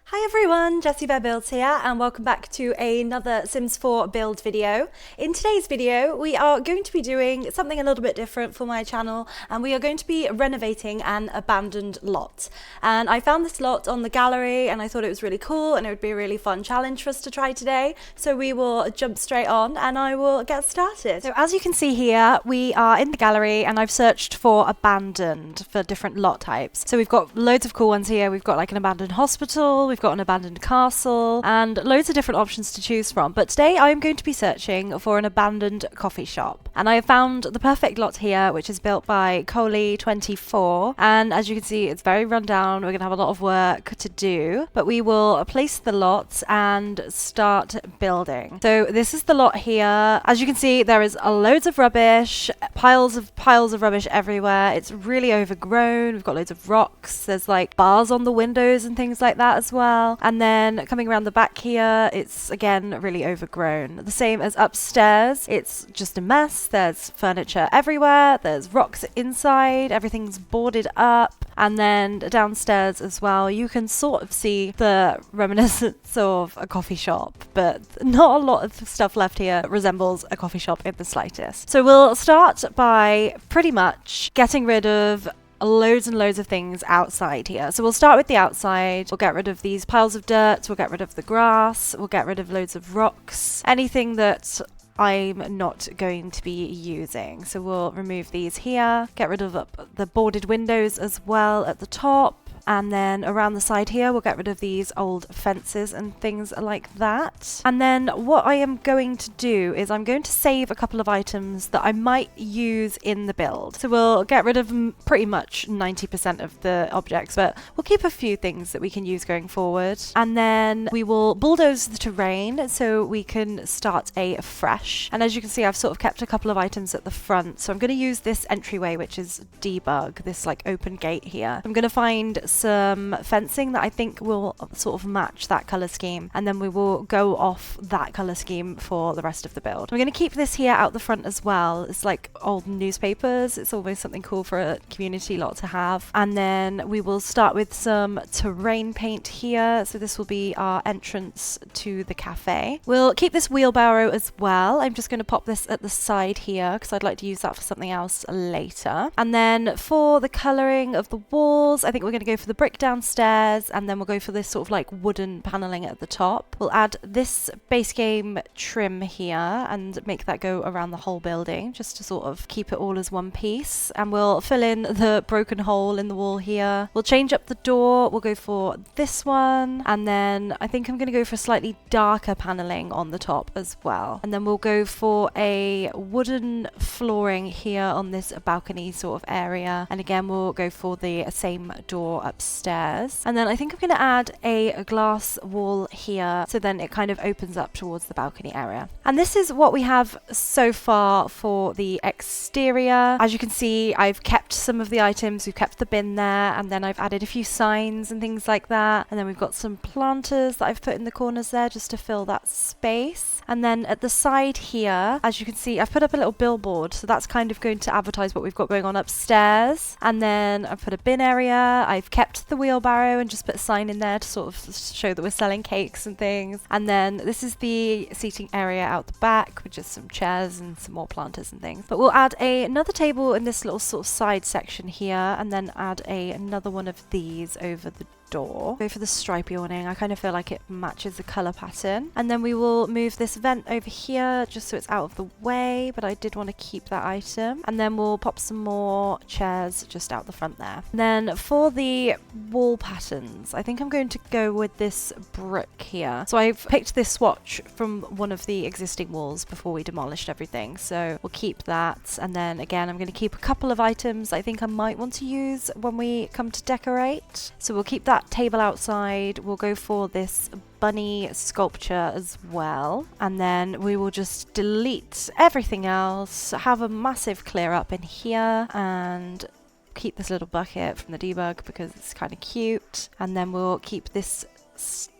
Hi everyone, Jessie Bear Builds here and welcome back to another Sims 4 build video. In today's video we are going to be doing something a little bit different for my channel, and we are going to be renovating an abandoned lot. And I found this lot on the gallery and I thought it was really cool and it would be a really fun challenge for us to try today. So we will jump straight on and I will get started. So as you can see here, we are in the gallery and I've searched for abandoned for different lot types. So we've got loads of cool ones here. We've got like an abandoned hospital, we've got an abandoned castle, and loads of different options to choose from. But today I am going to be searching for an abandoned coffee shop. And I have found the perfect lot here, which is built by Coley24. And as you can see, it's very run down. We're going to have a lot of work to do, but we will place the lot and start building. So this is the lot here. As you can see, there is loads of rubbish, piles of rubbish everywhere. It's really overgrown. We've got loads of rocks. There's like bars on the windows and things like that as well. And then coming around the back here, it's again really overgrown. The same as upstairs. It's just a mess. There's furniture everywhere. There's rocks inside. Everything's boarded up. And then downstairs as well, you can sort of see the reminiscence of a coffee shop, but not a lot of stuff left here that resembles a coffee shop in the slightest. So we'll start by pretty much getting rid of loads and loads of things outside here. So we'll start with the outside. We'll get rid of these piles of dirt. We'll get rid of the grass. We'll get rid of loads of rocks. Anything that I'm not going to be using. So we'll remove these here. Get rid of the boarded windows as well at the top. And then around the side here, we'll get rid of these old fences and things like that. And then what I am going to do is I'm going to save a couple of items that I might use in the build. So we'll get rid of pretty much 90% of the objects, but we'll keep a few things that we can use going forward. And then we will bulldoze the terrain so we can start afresh. And as you can see, I've sort of kept a couple of items at the front. So I'm going to use this entryway, which is debug, this like open gate here. I'm going to find some fencing that I think will sort of match that color scheme, and then we will go off that color scheme for the rest of the build. We're going to keep this here out the front as well. It's like old newspapers. It's always something cool for a community lot to have. And then we will start with some terrain paint here. So this will be our entrance to the cafe. We'll keep this wheelbarrow as well. I'm just going to pop this at the side here because I'd like to use that for something else later. And then for the coloring of the walls, I think we're going to go for the brick downstairs, and then we'll go for this sort of like wooden paneling at the top. We'll add this base game trim here and make that go around the whole building just to sort of keep it all as one piece. And we'll fill in the broken hole in the wall here. We'll change up the door. We'll go for this one, and then I think I'm going to go for slightly darker paneling on the top as well. And then we'll go for a wooden flooring here on this balcony sort of area, and again we'll go for the same door upstairs. And then I think I'm going to add a glass wall here, so then it kind of opens up towards the balcony area. And this is what we have so far for the exterior. As you can see, I've kept some of the items. We've kept the bin there, and then I've added a few signs and things like that. And then we've got some planters that I've put in the corners there just to fill that space. And then at the side here, as you can see, I've put up a little billboard, so that's kind of going to advertise what we've got going on upstairs. And then I've put a bin area. I've kept the wheelbarrow and just put a sign in there to sort of show that we're selling cakes and things. And then this is the seating area out the back with just some chairs and some more planters and things. But we'll add another table in this little sort of side section here, and then add another one of these over the door. Go for the stripy awning. I kind of feel like it matches the color pattern. And then we will move this vent over here just so it's out of the way, but I did want to keep that item. And then we'll pop some more chairs just out the front there. And then for the wall patterns, I think I'm going to go with this brick here. So I've picked this swatch from one of the existing walls before we demolished everything, so we'll keep that. And then again, I'm going to keep a couple of items I think I might want to use when we come to decorate. So we'll keep that table outside. We'll go for this bunny sculpture as well, and then we will just delete everything else, have a massive clear up in here, and keep this little bucket from the debug because it's kind of cute. And then we'll keep this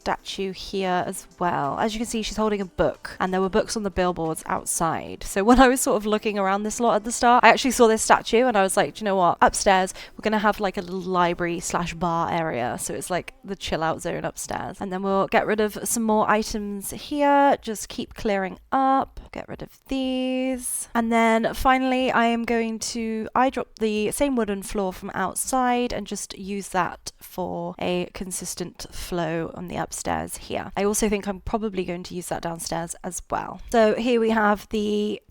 statue here as well. As you can see, she's holding a book, and there were books on the billboards outside. So when I was sort of looking around this lot at the start, I actually saw this statue and I was like, do you know what? Upstairs, we're going to have like a little library slash bar area. So it's like the chill out zone upstairs. And then we'll get rid of some more items here. Just keep clearing up. Get rid of these. And then finally, I dropped the same wooden floor from outside and just use that for a consistent flow on the upstairs here. I also think I'm probably going to use that downstairs as well. So here we have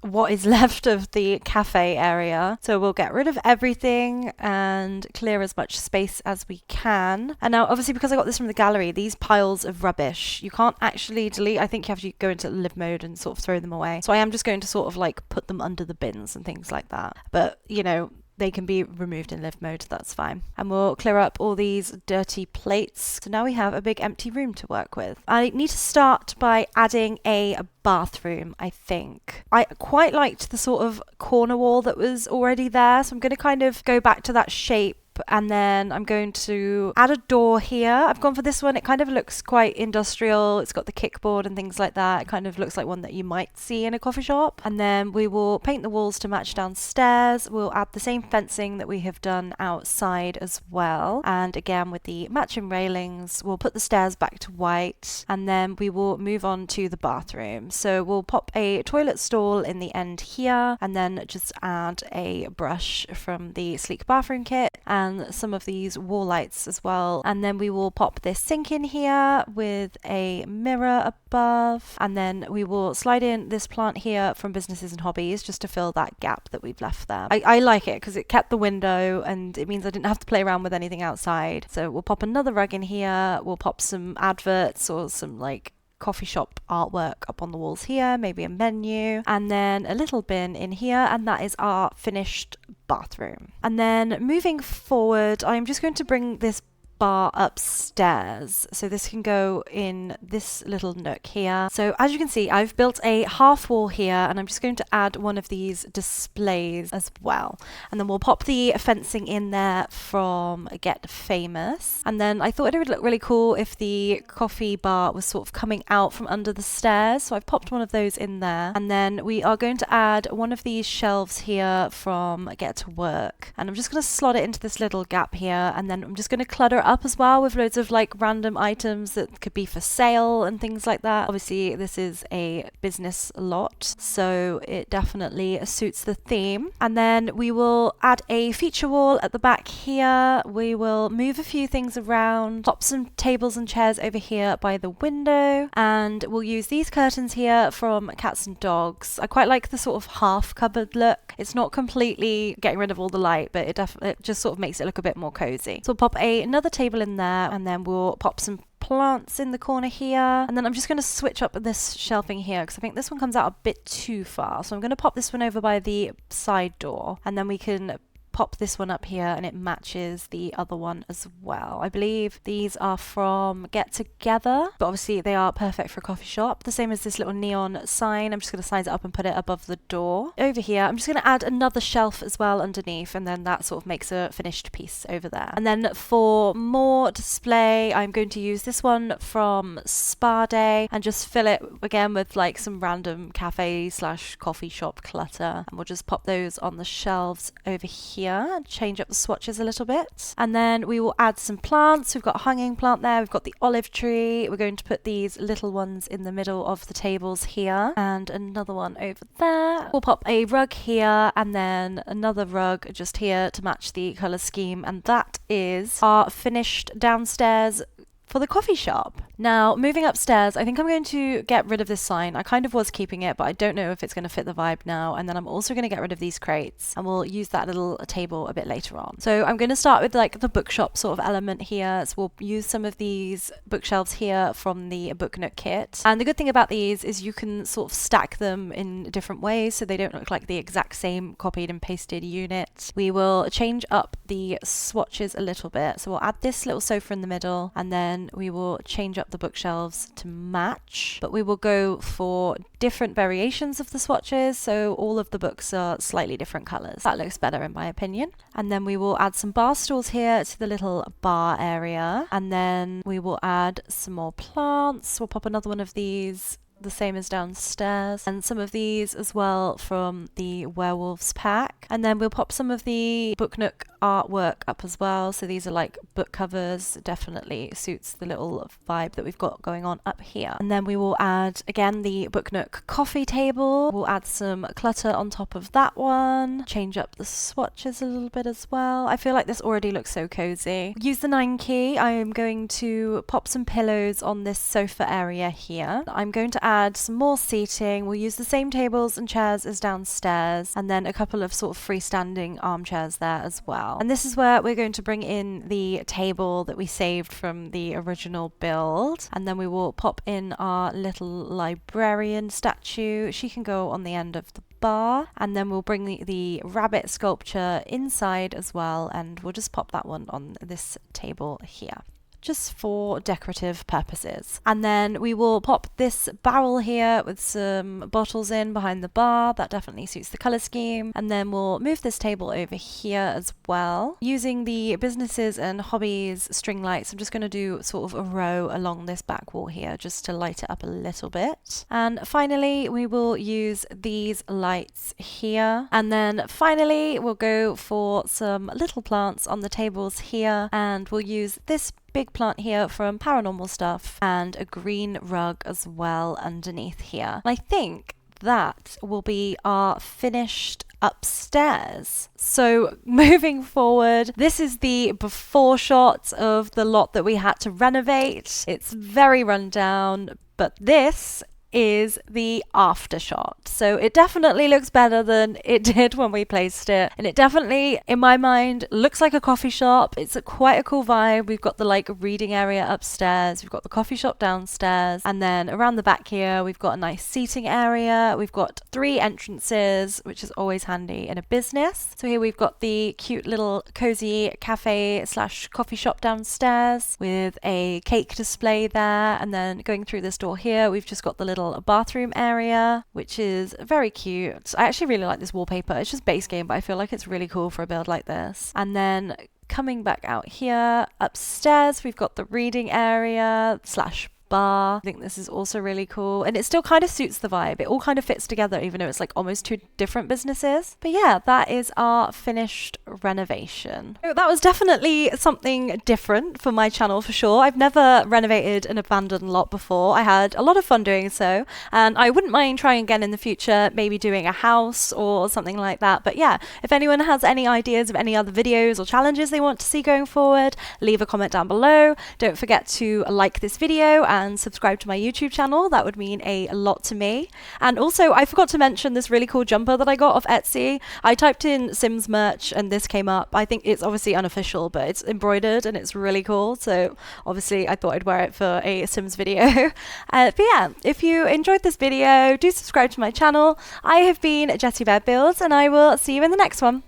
what is left of the cafe area. So we'll get rid of everything and clear as much space as we can. And now obviously, because I got this from the gallery, these piles of rubbish, you can't actually delete. I think you have to go into live mode and sort of throw them away. So I am just going to sort of like put them under the bins and things like that. But you know, they can be removed in live mode, that's fine. And we'll clear up all these dirty plates. So now we have a big empty room to work with. I need to start by adding a bathroom, I think. I quite liked the sort of corner wall that was already there, so I'm going to kind of go back to that shape. And then I'm going to add a door here. I've gone for this one. It kind of looks quite industrial. It's got the kickboard and things like that. It kind of looks like one that you might see in a coffee shop. And then we will paint the walls to match downstairs. We'll add the same fencing that we have done outside as well. And again, with the matching railings, we'll put the stairs back to white. And then we will move on to the bathroom. So we'll pop a toilet stall in the end here. And then just add a brush from the Sleek bathroom kit. And some of these wall lights as well. And then we will pop this sink in here with a mirror above. And then we will slide in this plant here from Businesses and Hobbies just to fill that gap that we've left there. I like it because it kept the window and it means I didn't have to play around with anything outside. So we'll pop another rug in here. We'll pop some adverts or some like coffee shop artwork up on the walls here, maybe a menu, and then a little bin in here, and that is our finished bathroom. And then moving forward, I'm just going to bring this bar upstairs, so this can go in this little nook here. So as you can see, I've built a half wall here, and I'm just going to add one of these displays as well, and then we'll pop the fencing in there from Get Famous. And then I thought it would look really cool if the coffee bar was sort of coming out from under the stairs, so I've popped one of those in there. And then we are going to add one of these shelves here from Get to Work, and I'm just going to slot it into this little gap here, and then I'm just going to clutter up as well with loads of like random items that could be for sale and things like that. Obviously this is a business lot, so it definitely suits the theme. And then we will add a feature wall at the back here. We will move a few things around, pop some tables and chairs over here by the window, and we'll use these curtains here from Cats and Dogs. I quite like the sort of half cupboard look. It's not completely getting rid of all the light, but it just sort of makes it look a bit more cozy. So we'll pop another table in there, and then we'll pop some plants in the corner here. And then I'm just going to switch up this shelving here because I think this one comes out a bit too far. So I'm going to pop this one over by the side door, and then we can pop this one up here and it matches the other one as well. I believe these are from Get Together, but obviously they are perfect for a coffee shop. The same as this little neon sign. I'm just going to size it up and put it above the door. Over here, I'm just going to add another shelf as well underneath, and then that sort of makes a finished piece over there. And then for more display, I'm going to use this one from Spa Day and just fill it again with like some random cafe slash coffee shop clutter. And we'll just pop those on the shelves over here and change up the swatches a little bit. And then we will add some plants. We've got a hanging plant there. We've got the olive tree. We're going to put these little ones in the middle of the tables here, and another one over there. We'll pop a rug here, and then another rug just here to match the color scheme. And that is our finished downstairs for the coffee shop. Now, moving upstairs, I think I'm going to get rid of this sign. I kind of was keeping it, but I don't know if it's going to fit the vibe now. And then I'm also going to get rid of these crates, and we'll use that little table a bit later on. So I'm going to start with like the bookshop sort of element here. So we'll use some of these bookshelves here from the Book Nook kit. And the good thing about these is you can sort of stack them in different ways so they don't look like the exact same copied and pasted unit. We will change up the swatches a little bit. So we'll add this little sofa in the middle, and then we will change up the bookshelves to match, but we will go for different variations of the swatches, so all of the books are slightly different colours. That looks better in my opinion. And then we will add some bar stools here to the little bar area, and then we will add some more plants. We'll pop another one of these, the same as downstairs, and some of these as well from the werewolves pack. And then we'll pop some of the Book Nook artwork up as well. So these are like book covers, definitely suits the little vibe that we've got going on up here. And then we will add again the Book Nook coffee table. We'll add some clutter on top of that one, change up the swatches a little bit as well. I feel like this already looks so cozy. Use the 9 key. I am going to pop some pillows on this sofa area here. I'm going to add some more seating. We'll use the same tables and chairs as downstairs, and then a couple of sort of freestanding armchairs there as well. And this is where we're going to bring in the table that we saved from the original build, and then we will pop in our little librarian statue. She can go on the end of the bar, and then we'll bring the rabbit sculpture inside as well, and we'll just pop that one on this table here, just for decorative purposes. And then we will pop this barrel here with some bottles in behind the bar. That definitely suits the color scheme. And then we'll move this table over here as well. Using the businesses and hobbies string lights, I'm just going to do sort of a row along this back wall here just to light it up a little bit. And finally, we will use these lights here. And then finally, we'll go for some little plants on the tables here, and we'll use this big plant here from Paranormal Stuff and a green rug as well underneath here. I think that will be our finished upstairs. So moving forward, this is the before shot of the lot that we had to renovate. It's very run down, but this is the after shot. So it definitely looks better than it did when we placed it, and it definitely, in my mind, looks like a coffee shop. It's quite a cool vibe. We've got the like reading area upstairs, we've got the coffee shop downstairs, and then around the back here we've got a nice seating area. We've got 3 entrances, which is always handy in a business. So here we've got the cute little cozy cafe slash coffee shop downstairs with a cake display there, and then going through this door here we've just got the little bathroom area, which is very cute. I actually really like this wallpaper. It's just base game, but I feel like it's really cool for a build like this. And then coming back out here upstairs, we've got the reading area slash bar. I think this is also really cool, and it still kind of suits the vibe. It all kind of fits together, even though it's like almost 2 different businesses. But yeah, that is our finished renovation. So that was definitely something different for my channel for sure. I've never renovated an abandoned lot before. I had a lot of fun doing so, and I wouldn't mind trying again in the future, maybe doing a house or something like that. But yeah, if anyone has any ideas of any other videos or challenges they want to see going forward, leave a comment down below. Don't forget to like this video and subscribe to my YouTube channel. That would mean a lot to me. And also, I forgot to mention this really cool jumper that I got off Etsy. I typed in Sims merch and this came up. I think it's obviously unofficial, but it's embroidered and it's really cool. So obviously I thought I'd wear it for a Sims video. But yeah, if you enjoyed this video, do subscribe to my channel. I have been Jessie Bear Builds, and I will see you in the next one.